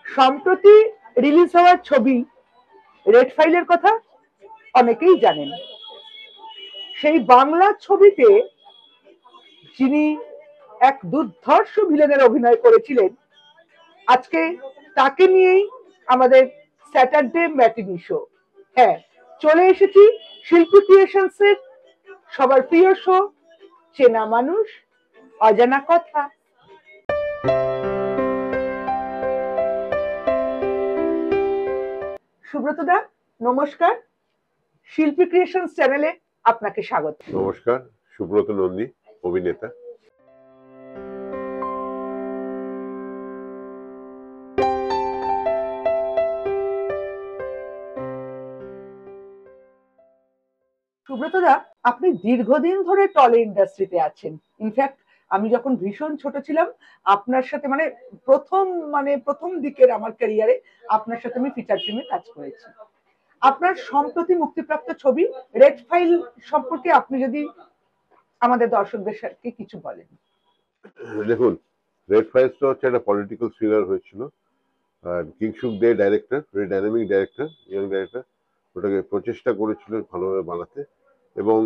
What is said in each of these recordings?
সম্প্রতি রিলিজ হওয়া ছবি রেড ফাইলের কথা অনেকেই জানেন। সেই বাংলা ছবিতে যিনি এক দুর্ধর্ষ ভিলেনের অভিনয় করেছিলেন, আজকে তাকে নিয়েই আমাদের স্যাটারডে ম্যাটিনি শো। হ্যাঁ, চলে এসেছি শিল্পী ক্রিয়েশনস এর সবার প্রিয় শো, চেনা মানুষ অজানা কথা। সুব্রত দা, নমস্কার। শিল্পী ক্রিয়েশনস চ্যানেলে আপনাকে স্বাগত। নমস্কার, সুব্রত নন্দী, অভিনেতা। সুব্রত দা, আপনি দীর্ঘদিন ধরে টলি ইন্ডাস্ট্রিতে আছেন। ইনফ্যাক্ট আমি যখন ভীষণ ছোট ছিলাম আপনার সাথে প্রথম দিকের আমার ক্যারিয়ারে আপনার সাথে আমি ফিচার ফিল্মে কাজ করেছি। আপনার সম্প্রতি মুক্তিপ্রাপ্ত ছবি রেড ফাইল সম্পর্কে আপনি যদি আমাদের দর্শকদের সাথে কিছু বলেন। দেখুন, রেড ফাইলস তো হচ্ছে একটা পলিটিক্যাল থ্রিলার হয়েছিল, আর Kingshuk De director, very dynamic director, young director, ওটাকে প্রচেষ্টা করেছিল ভালোভাবে বানাতে। এবং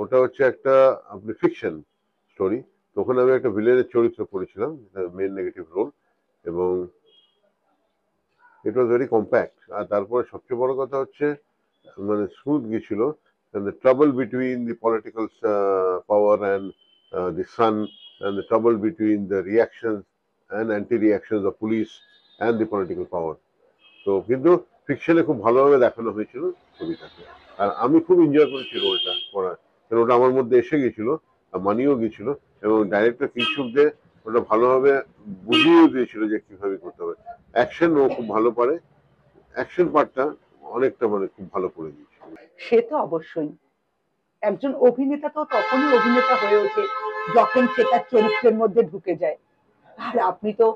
ওটা হচ্ছে একটা আপনি ফিকশন স্টোরি। তখন আমি একটা ভিলেনের চরিত্র করেছিলাম, মেন নেগেটিভ রোল, এবং ইট ওয়াজ ভেরি কম্প্যাক্ট। আর তারপরে সবচেয়ে বড় কথা হচ্ছে মানে স্মুথ গিয়েছিল। The trouble between the political power and the sun, and the trouble between the reactions and anti-reactions of police and the political power. তো কিন্তু ফিকশনে খুব ভালোভাবে দেখানো হয়েছিল ছবিটাকে, আর আমি খুব এনজয় করেছি রোলটা করা, কারণ ওটা আমার মধ্যে এসে গেছিল, মানিয়েও গেছিল, এবং ডাইরেক্টর কিংশুক দে ওটা ভালোভাবে বুঝিয়েও দিয়েছিল যে কিভাবে করতে হবে। অ্যাকশন ও খুব ভালো পারে, অ্যাকশন পার্টটা অনেকটা খুব ভালো করে দিয়েছিল। সে তো অবশ্যই, একজন অভিনেতা তো তখনই অভিনেতা হয়ে ওঠে যখন সে তার চরিত্রের মধ্যে ঢুকে যায়। আর আপনি তো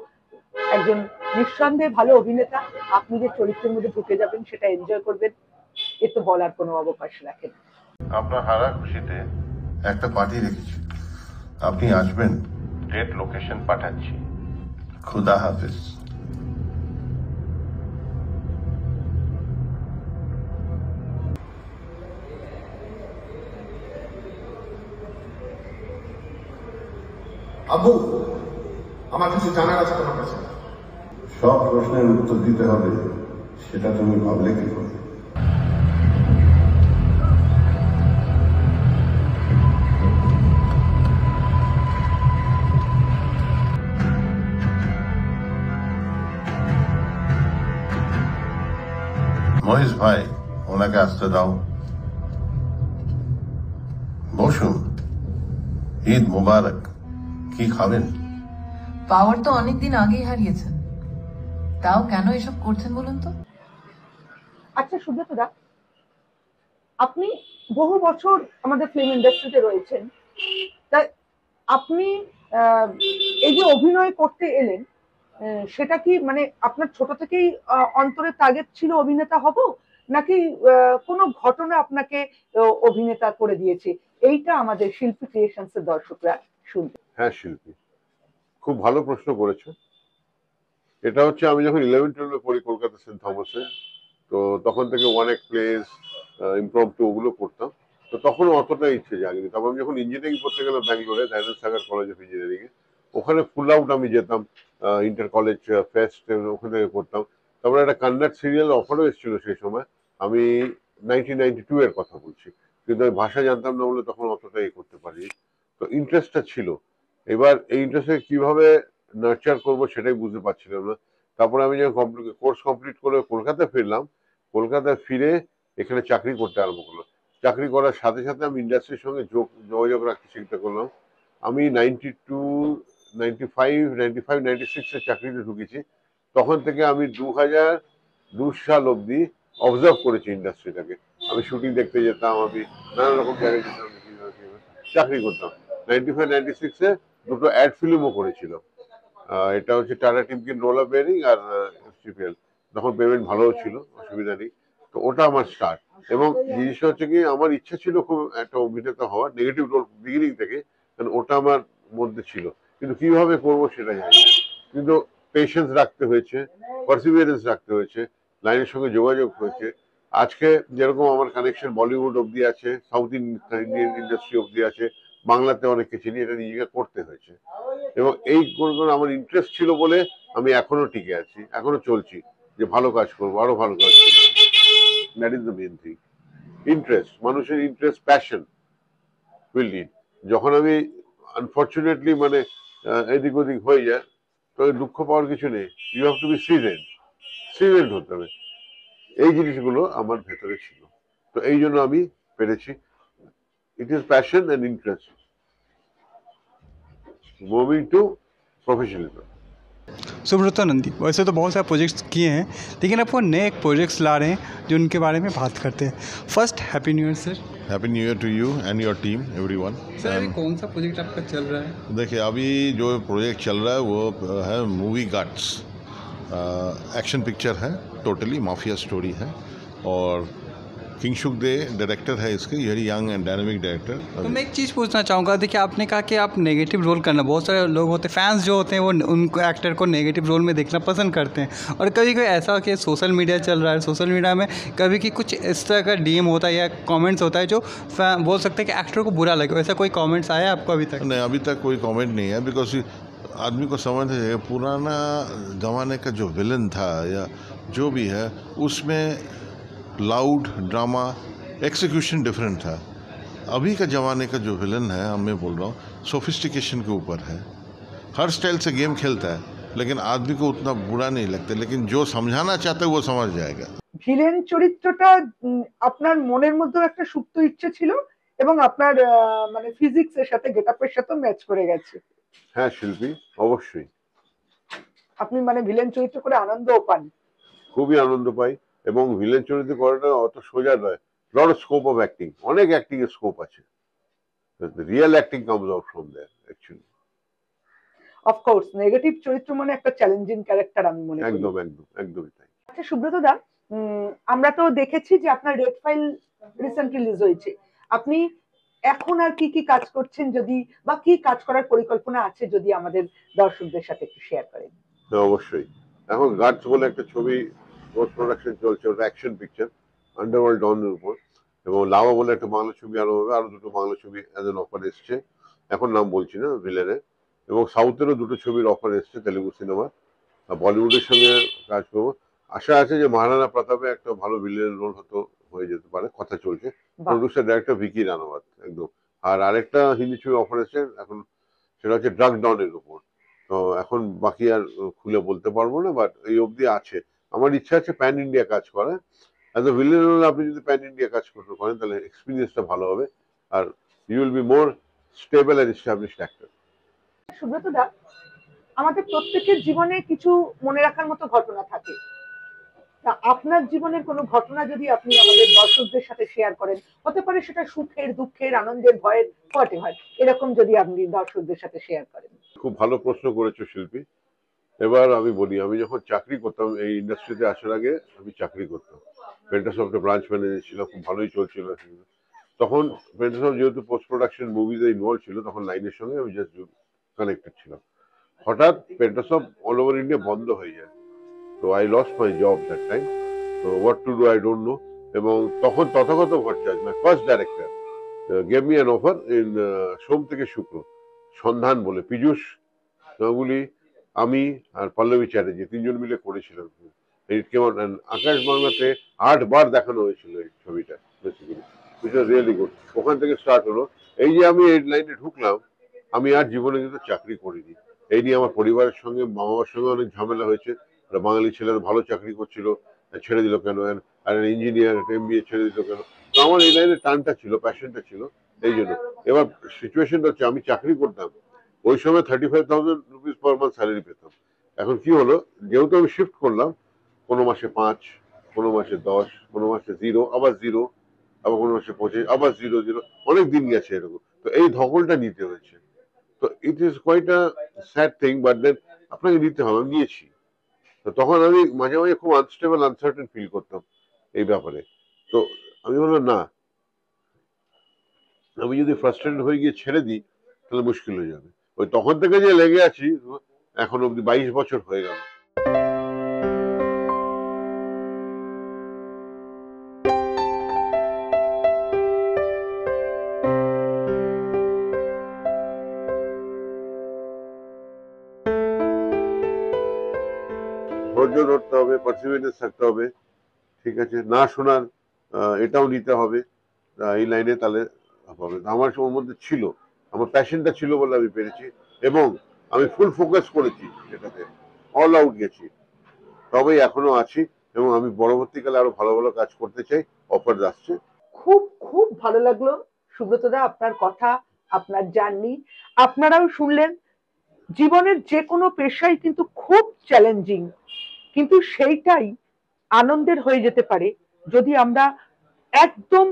একজন নিঃসন্দেহে ভালো অভিনেতা। আপনি যে চরিত্রের মধ্যে ঢুকে যাবেন, সেটা এনজয় করবেন, এ তো বলার কোনো অবকাশ রাখে না। আপনার হারা খুশিতে একটা পার্টি রেখেছি, আপনি আসবেন? ডেট লোকেশন পাঠাচ্ছি। খুদা হাফেজ। আব্বু, আমার কিছু জানার আছে তোমার কাছে। সব প্রশ্নের উত্তর দিতে হবে, সেটা তুমি ভাবলে কি করে? মহেশ ভাই, ওনাকে আসতে দাও। বসুন। ঈদ মুবারক। কি খাবেন? পাওয়ার তো অনেকদিন আগেই হারিয়েছেন, তাও কেন এসব করছেন বলুন তো? আচ্ছা সুব্রত দা, আপনি বহু বছর আমাদের ফিল্ম ইন্ডাস্ট্রিতে রয়েছেন, তাই আপনি এই যে অভিনয় করতে এলেন, সেটা কি আপনার ছোট থেকেই অন্তরে তাগেদ ছিল অভিনেতা হব, নাকি কোনো ঘটনা আপনাকে অভিনেতা করে দিয়েছে? এইটা আমাদের শিল্পী ক্রিয়েশনস এর দর্শকরা শুনতে। হ্যাঁ শিল্পী, খুব ভালো প্রশ্ন করেছো। এটা হচ্ছে আমি যখন 11-12 পড়ি কলকাতা সেন্ট থমাসে, তো তখন থেকে ওয়ান অ্যাক্ট প্লেস, ইমপ্রম্পটু ওগুলো করতাম। তো তখন অতটা ইচ্ছে জাগেনি। তারপর আমি যখন ইঞ্জিনিয়ারিং পড়তে গেলাম ব্যাঙ্গালোরে, দয়ানন্দ সাগর কলেজ অফ ইঞ্জিনিয়ারিং এ, ওখানে ফুল আউট আমি যেতাম, ইন্টার কলেজ ফেস্ট ওখান থেকে করতাম। তারপরে একটা কন্নড় সিরিয়াল অফারও এসেছিল সেই সময়, আমি 1992 এর কথা বলছি, কিন্তু আমি ভাষা জানতাম না বলে তখন অতটা করতে পারিনি। তো ইন্টারেস্টটা ছিল। এবার এই ইন্টারেস্টকে কিভাবে নার্চার করবো সেটাই বুঝতে পারছিলাম না। তারপরে আমি যখন কোর্স কমপ্লিট করে কলকাতায় ফিরলাম, কলকাতায় ফিরে এখানে চাকরি করতে আরম্ভ করলাম। চাকরি করার সাথে সাথে আমি ইন্ডাস্ট্রির সঙ্গে যোগাযোগ রাখতে শিখতে করলাম। আমি 92, 95, 95, 96 এ চাকরিতে ঢুকেছি। তখন থেকে আমি 2002 সাল অব্দি অবজার্ভ করেছি ইন্ডাস্ট্রিটাকে। আমি শুটিং দেখতে যেতাম, আমি নানা রকম জায়গায় যেতাম, চাকরি করতাম। 95, 96 এ দুটো অ্যাড ফিল্মও করেছিল। এটা হচ্ছে টাটা টিমকিন রোলার বেয়ারিং আর এফসিপিএল। তখন পেমেন্ট ভালোও ছিল, অসুবিধা নেই। তো ওটা আমার স্টার্ট। এবং জিনিসটা হচ্ছে কি, আমার ইচ্ছা ছিল খুব একটা অভিনেতা হওয়ার, নেগেটিভ রোল বিগিনিং থেকে, কারণ ওটা আমার মধ্যে ছিল, কিন্তু কিভাবে করবো সেটা জানি না। কিন্তু পেশেন্স রাখতে হয়েছে, পারসিভিয়ারেন্স রাখতে হয়েছে, লাইনের সঙ্গে যোগাযোগ হয়েছে। আজকে যেরকম আমার কানেকশন বলিউড অব্দি আছে, সাউথ ইন্ডিয়ান ইন্ডাস্ট্রি অব্দি আছে, বাংলাতে অনেককে চিনি, এটা নিজেকে করতে হয়েছে। এবং এই করে আমার ইন্টারেস্ট ছিল বলে আমি এখনো টিকে আছি, এখনো চলছি, যে ভালো কাজ করবো, আরো ভালো কাজ করবো। That is the main thing. Interest, মানুষের ইন্টারেস্ট, প্যাশন উইল লিড। যখন আমি আনফর্চুনেটলি মানে এদিক ওদিক হয়ে যায়, তো দুঃখ পাওয়ার কিছু নেই। ইউ হ্যাভ টু বি সিজেন্ড হতে হবে। এই জিনিসগুলো আমার ভেতরে ছিল, তো এই জন্য আমি পেরেছি। It is passion and interest moving to professionalism. Subrata Nandi, वैसे तो बहुत सारे प्रोजेक्ट्स किए हैं, लेकिन आप वो नए प्रोजेक्ट्स ला रहे हैं जो उनके बारे में बात करते हैं। First happy new year sir. Happy new year to you and your team everyone. Sir अभी कौन सा प्रोजेक्ट आपका चल रहा है? देखिए, अभी जो प्रोजेक्ट चल रहा है वो है मूवी गट्स। एक्शन पिक्चर है, टोटली माफिया स्टोरी है, और किंगशुक दे डायरेक्टर है इसके, very young and dynamic director. तो मैं एक चीज़ पूछना चाहूँगा, देखिए आपने कहा कि आप नेगेटिव रोल करना, बहुत सारे लोग होते हैं, फैंस जो होते हैं वो उनको एक्टर को नेगेटिव रोल में देखना पसंद करते हैं, और कभी कभी ऐसा कि सोशल मीडिया चल रहा है, सोशल मीडिया में कभी कि कुछ इस तरह का डीएम होता है या कमेंट्स होता है जो बोल सकते हैं कि एक्टर को बुरा लगे, ऐसा कोई कमेंट्स आया आपको अभी तक? नहीं, अभी तक कोई कमेंट नहीं है, बिकॉज आदमी को समझना चाहिए पुराना ज़माने का जो विलन था या जो भी है, उसमें लाउड ड्रामा एक्सिक्यूशन डिफरेंट था। अभी का ज़माने का जो विलन है, मैं बोल रहा हूँ, सोफिस्टिकेशन के ऊपर है, हर स्टाइल से गेम खेलता है, लेकिन आदमी को उतना बुरा नहीं लगता, लेकिन जो समझाना चाहता है वो समझ जाएगा। ভিলেন চরিত্রটা আপনার মনের মধ্যেও একটা সুপ্ত ইচ্ছে ছিল এবং আপনার মানে ফিজিক্স এর সাথে গেটআপের সাথে ম্যাচ করে গেছে। হ্যাঁ শিল্পী, অবশ্যই আপনি মানে ভিলেন চরিত্র করে আনন্দও পান। খুবই আনন্দ পাই, এবং ভিলেন চরিত্র করাটা অত সোজা নয়। Lot of scope of acting, অনেক অ্যাক্টিং এর স্কোপ আছে। Real acting comes out from there actually. Of course negative চরিত্র মানে একটা চ্যালেঞ্জিং ক্যারেক্টার আমি মনে করি। একদম একদম একদমই তাই। আচ্ছা সুব্রত দা, আমরা তো দেখেছি যে আপনার রেড ফাইল রিসেন্ট রিলিজ হয়েছে। আপনি এখন আর কি কি কাজ করছেন, যদি বা কি কাজ করার পরিকল্পনা আছে যদি আমাদের দর্শকদের সাথে একটু শেয়ার করেন? হ্যাঁ অবশ্যই। এখন গার্ডস বলে একটা ছবি পোস্ট প্রোডাকশন চলছে, ওটা অ্যাকশন পিকচার আন্ডারওয়ার্ল্ড ডনের উপর, এবং লাভা বলে একটা বাংলা ছবি আরো হবে, আরো দুটো বাংলা ছবি অ্যাজ এন অফার এসছে, এখন নাম বলছি না ভিলেনের। এবং সাউথেরও দুটো ছবির অফার এসছে তেলেগু সিনেমা, বলিউডের সঙ্গে কাজ করবো। আশা আছে যে মহারানা প্রতাপে একটা ভালো ভিলেনের রোল হতো, হয়ে যেতে পারে, কথা চলছে। প্রডিউসার ডাইরেক্টর ভিকি রানাওয়াত একদম। আর আরেকটা হিন্দি ছবি অফার এসছে এখন, সেটা হচ্ছে ড্রাগ ডনের উপর। তো এখন বাকি আর খুলে বলতে পারবো না, বাট এই অবধি আছে। আমার ইচ্ছা আছে প্যান ইন্ডিয়া কাজ করা। অ্যাজ এ ভিলেন রোল আপনি যদি প্যান ইন্ডিয়া কাজ করতে পারেন তাহলে এক্সপিরিয়েন্সটা ভালো হবে, are you will be more stable and established actor. Subrata দা, আমাদের প্রত্যেকের জীবনে কিছু মনে রাখার মতো ঘটনা থাকে। তা আপনার জীবনের কোনো ঘটনা যদি আপনি আমাদের দর্শকদের সাথে শেয়ার করেন, হতে পারে সেটা সুখের, দুঃখের, আনন্দের, ভয়ের, হোয়াটএভার, এরকম যদি আপনি দর্শকদের সাথে শেয়ার করেন। খুব ভালো প্রশ্ন করেছো শিল্পী। এবার আমি বলি, আমি যখন চাকরি করতাম এই ইন্ডাস্ট্রিতে আসার আগে, আমি চাকরি করতাম পেন্টাসফটে ব্রাঞ্চ ম্যানেজার ছিল, খুব ভালোই চলছিল। তখন পেন্টাসফট যেহেতু পোস্ট প্রোডাকশন মুভিতে ইনভলভ ছিল, তখন লাইনের সঙ্গে আমি জাস্ট কানেক্টেড ছিলাম। হঠাৎ পেন্টাসফট অল ওভার ইন্ডিয়া বন্ধ হয়ে যায়, তো I lost my job that time. তো what to do I don't know. এবং তখন Tathagata Bhattacharya, my first director, gave me an offer in সোম থেকে শুক্র, সন্ধান বলে। পীযূষ গাঙ্গুলি, আমি আর পল্লবী চ্যাটার্জি তিনজন মিলে করেছিলাম। আকাশ বাংলাতে 8 বার দেখানো হয়েছিল এই ছবিটা, basically which was really good. ওখান থেকে স্টার্ট হলো। এই যে আমি এই লাইনে ঢুকলাম, আমি আর জীবনে কিন্তু চাকরি করিনি। এই নিয়ে আমার পরিবারের সঙ্গে, মা বাবার সঙ্গে অনেক ঝামেলা হয়েছে। বাঙালি ছেলেরা ভালো চাকরি করছিল, ছেড়ে দিল কেন, আর ইঞ্জিনিয়ার MBA ছেড়ে দিল কেন। তো আমার এই লাইনে টানটা ছিল, প্যাশনটা ছিল, এই জন্য। এবার সিচুয়েশনটা হচ্ছে, আমি চাকরি করতাম ওই সময় 35,000 রুপিস পার মান্থ স্যালারি পেতাম। এখন কি হলো, যেহেতু আমি শিফট করলাম, কোনো মাসে 5, কোনো মাসে 10, কোনো মাসে 0, আবার 0, আবার কোনো মাসে 25, আবার 0, অনেক দিন গেছে এরকম। তো এই ধকলটা নিতে হয়েছে। তো it is quite a sad thing, but then আপনাকে নিতে হবে, আমি নিয়েছি। তো তখন আমি মাঝে মাঝে খুব আনস্টেবল, আনসার্টেন ফিল করতাম এই ব্যাপারে। তো আমি বললাম না, আমি যদি ফ্রাস্ট্রেটেড হয়ে গিয়ে ছেড়ে দিই তাহলে মুশকিল হয়ে যাবে। ওই তখন থেকে যে লেগে আছি, এখন অব্দি 22 বছর হয়ে গেল। ধৈর্য ধরতে হবে, পার্সিভিয়ারেন্স থাকতে হবে, ঠিক আছে, না শোনার এটাও নিতে হবে, এই লাইনে তাহলে হবে। আমার ওর মধ্যে ছিল, আমার প্যাশনটা ছিল বলে আমি পেরেছি, এবং আমি ফুল ফোকাস করেছি এটাতে, অল আউট গেছি, তবেই এখনো আছি, এবং আমি পরবর্তীকালে আরো ভালো ভালো কাজ করতে চাই, অফার আসছে। খুব খুব ভালো লাগলো সুব্রতদা আপনার কথা, আপনার জার্নি। আপনারাও শুনলেন, জীবনের যে কোনো পেশাই কিন্তু খুব চ্যালেঞ্জিং, কিন্তু সেইটাই আনন্দের হয়ে যেতে পারে যদি আমরা একদম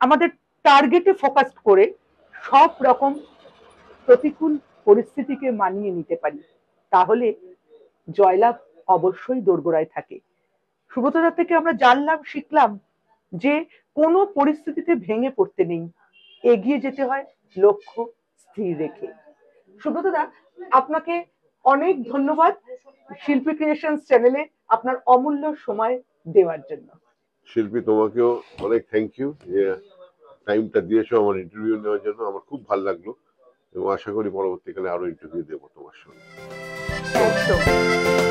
আমাদের টার্গেটে ফোকাস করে সব রকম প্রতিকূল পরিস্থিতিকে মানিয়ে নিতে পারি, তাহলে জয়লাভ অবশ্যই দোরগোড়ায় থাকে। সুব্রতদা থেকে আমরা জানলাম, শিখলাম যে কোনো পরিস্থিতিতে ভেঙে পড়তে নেই, এগিয়ে যেতে হয় লক্ষ্য স্থির রেখে। সুব্রতদা, আপনাকে অনেক ধন্যবাদ শিল্পী ক্রিয়েশনস চ্যানেলে আপনার অমূল্য সময় দেওয়ার জন্য। শিল্পী, তোমাকেও অনেক থ্যাংক ইউ যে টাইমটা দিয়েছো আমার ইন্টারভিউ নেওয়ার জন্য। আমার খুব ভালো লাগলো, এবং আশা করি পরবর্তীকালে আরো ইন্টারভিউ দেবো তোমার সঙ্গে। Thank you.